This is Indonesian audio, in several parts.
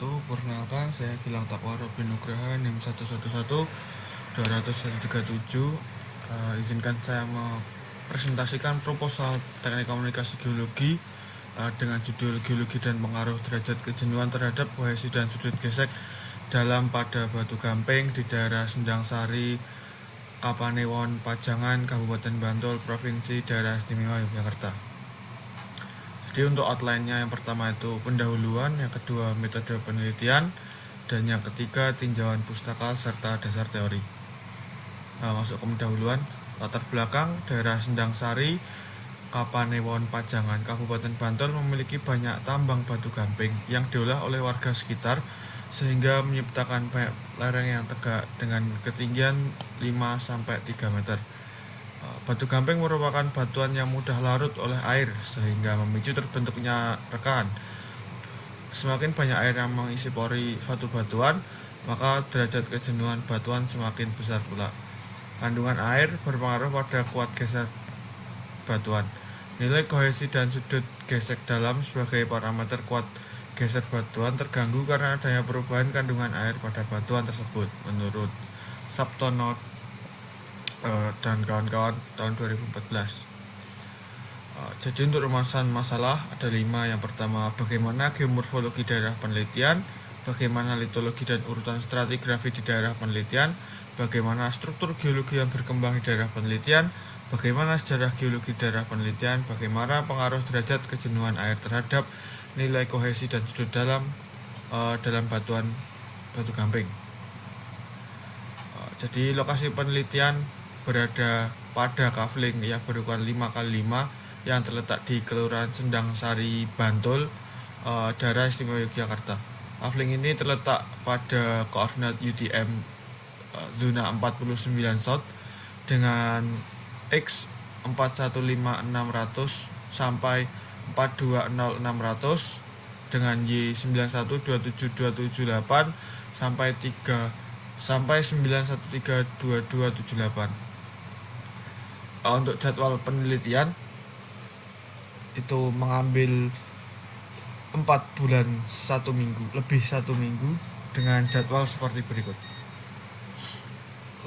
wabarakatuh. Perkenalkan, saya Gilang Takwa Robin Nugraha, NIM 111-200-137. Izinkan saya mempresentasikan proposal teknik komunikasi geologi dengan judul Geologi dan Pengaruh Derajat Kejenuhan terhadap kohesi dan sudut gesek dalam pada batu gamping di daerah Sendang Sari, Kapanewon, Pajangan, Kabupaten Bantul, Provinsi Daerah Istimewa Yogyakarta. Jadi untuk outline-nya yang pertama itu pendahuluan, yang kedua metode penelitian, dan yang ketiga tinjauan pustaka serta dasar teori. Masuk ke pendahuluan. Latar belakang, daerah Sendang Sari, Kapanewon, Pajangan, Kabupaten Bantul memiliki banyak tambang batu gamping yang diolah oleh warga sekitar sehingga menciptakan banyak lereng yang tegak dengan ketinggian 5-3 meter. Batu gamping merupakan batuan yang mudah larut oleh air sehingga memicu terbentuknya rekan. Semakin banyak air yang mengisi pori suatu batuan, maka derajat kejenuhan batuan semakin besar pula. Kandungan air berpengaruh pada kuat geser batuan. Nilai kohesi dan sudut gesek dalam sebagai parameter kuat geser batuan terganggu karena adanya perubahan kandungan air pada batuan tersebut menurut Sabtono dan kawan-kawan tahun 2014. Jadi untuk rumusan masalah ada 5. Yang pertama, bagaimana geomorfologi daerah penelitian, bagaimana litologi dan urutan stratigrafi di daerah penelitian, bagaimana struktur geologi yang berkembang di daerah penelitian, bagaimana sejarah geologi daerah penelitian, bagaimana pengaruh derajat kejenuhan air terhadap nilai kohesi dan sudut dalam batuan batu gamping. Jadi lokasi penelitian berada pada kafling yang berukuran 5x5 yang terletak di Kelurahan Sendang Sari, Bantul, daerah istimewa Yogyakarta. Kafling ini terletak pada koordinat UTM zona 49 South dengan X 415600 sampai 420600 dengan Y 9127278 sampai 9132278. Untuk jadwal penelitian itu mengambil 4 bulan 1 minggu, lebih 1 minggu dengan jadwal seperti berikut.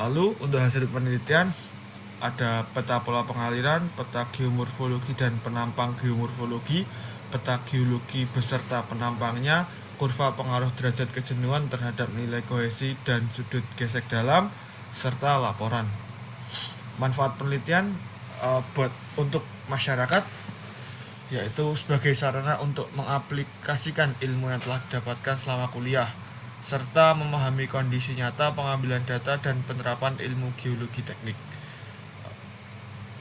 Lalu untuk hasil penelitian ada peta pola pengaliran, peta geomorfologi dan penampang geomorfologi, peta geologi beserta penampangnya, kurva pengaruh derajat kejenuhan terhadap nilai kohesi dan sudut gesek dalam, serta laporan. Manfaat penelitian untuk masyarakat yaitu sebagai sarana untuk mengaplikasikan ilmu yang telah didapatkan selama kuliah serta memahami kondisi nyata pengambilan data dan penerapan ilmu geologi teknik.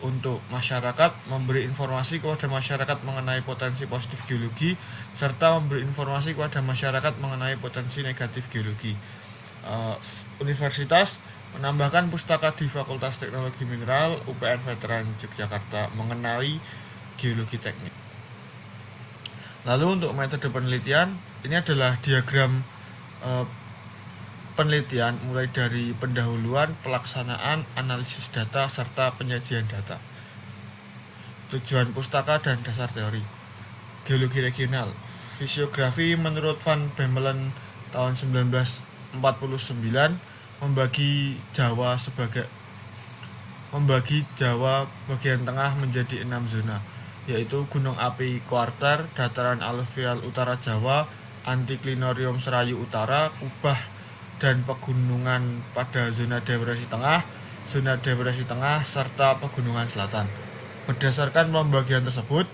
Untuk masyarakat, memberi informasi kepada masyarakat mengenai potensi positif geologi serta memberi informasi kepada masyarakat mengenai potensi negatif geologi. Universitas menambahkan pustaka di Fakultas Teknologi Mineral UPN Veteran Yogyakarta mengenai geologi teknik. Lalu untuk metode penelitian, ini adalah diagram penelitian mulai dari pendahuluan, pelaksanaan, analisis data, serta penyajian data. Tujuan pustaka dan dasar teori. Geologi regional. Fisiografi menurut Van Bemmelen tahun 1949 membagi Jawa bagian tengah menjadi 6 zona, yaitu Gunung Api Kuarter, Dataran Aluvial Utara Jawa, Antiklinorium Serayu Utara, Kubah, dan pegunungan pada zona depresi tengah, serta pegunungan selatan. Berdasarkan pembagian tersebut,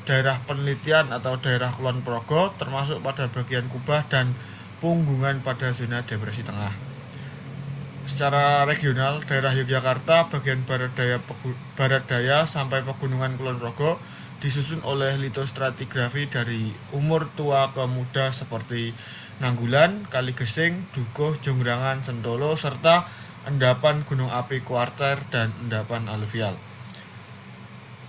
daerah penelitian atau daerah Kulon Progo termasuk pada bagian Kubah dan Punggungan pada zona depresi tengah. Secara regional, daerah Yogyakarta bagian barat daya sampai pegunungan Kulon Progo disusun oleh litostratigrafi dari umur tua ke muda seperti Nanggulan, Kaligesing, Dukuh, Jonggrangan, Sentolo, serta endapan Gunung Api Kuarter dan endapan aluvial.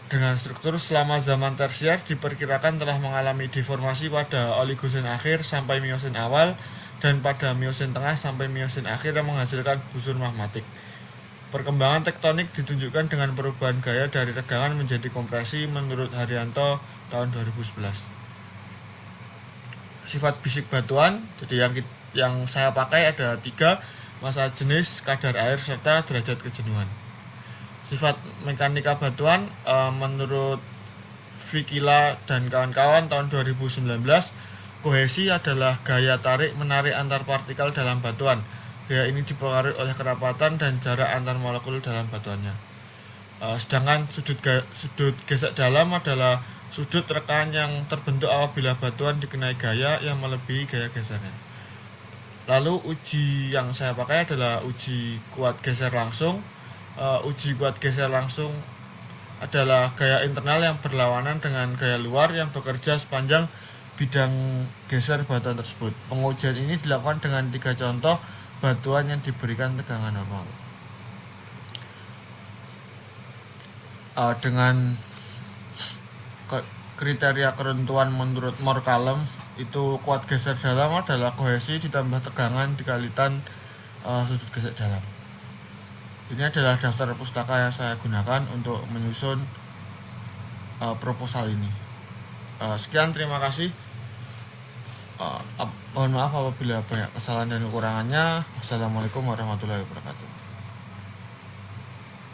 Dengan struktur selama zaman tersier diperkirakan telah mengalami deformasi pada Oligosen akhir sampai Miosen awal dan pada Miosen tengah sampai Miosen akhir yang menghasilkan busur magmatik. Perkembangan tektonik ditunjukkan dengan perubahan gaya dari tegangan menjadi kompresi menurut Haryanto tahun 2011. Sifat bisik batuan, jadi yang saya pakai ada 3: massa, jenis, kadar air, serta derajat kejenuhan. Sifat mekanika batuan, menurut Vikila dan kawan-kawan tahun 2019, kohesi adalah gaya tarik menarik antar partikel dalam batuan. Gaya ini dipengaruhi oleh kerapatan dan jarak antar molekul dalam batuannya. Sedangkan sudut gesek dalam adalah sudut rekaan yang terbentuk apabila batuan dikenai gaya yang melebihi gaya gesernya. Lalu uji yang saya pakai adalah uji kuat geser langsung. Uji kuat geser langsung adalah gaya internal yang berlawanan dengan gaya luar yang bekerja sepanjang bidang geser batuan tersebut. Pengujian ini dilakukan dengan 3 contoh batuan yang diberikan tegangan normal. Dengan kriteria keruntuhan menurut Morkalem, itu kuat geser dalam adalah kohesi ditambah tegangan dikalikan sudut gesek dalam. Ini adalah daftar pustaka yang saya gunakan untuk menyusun proposal ini. Sekian, terima kasih. Mohon maaf apabila banyak kesalahan dan kekurangannya. Wassalamualaikum warahmatullahi wabarakatuh.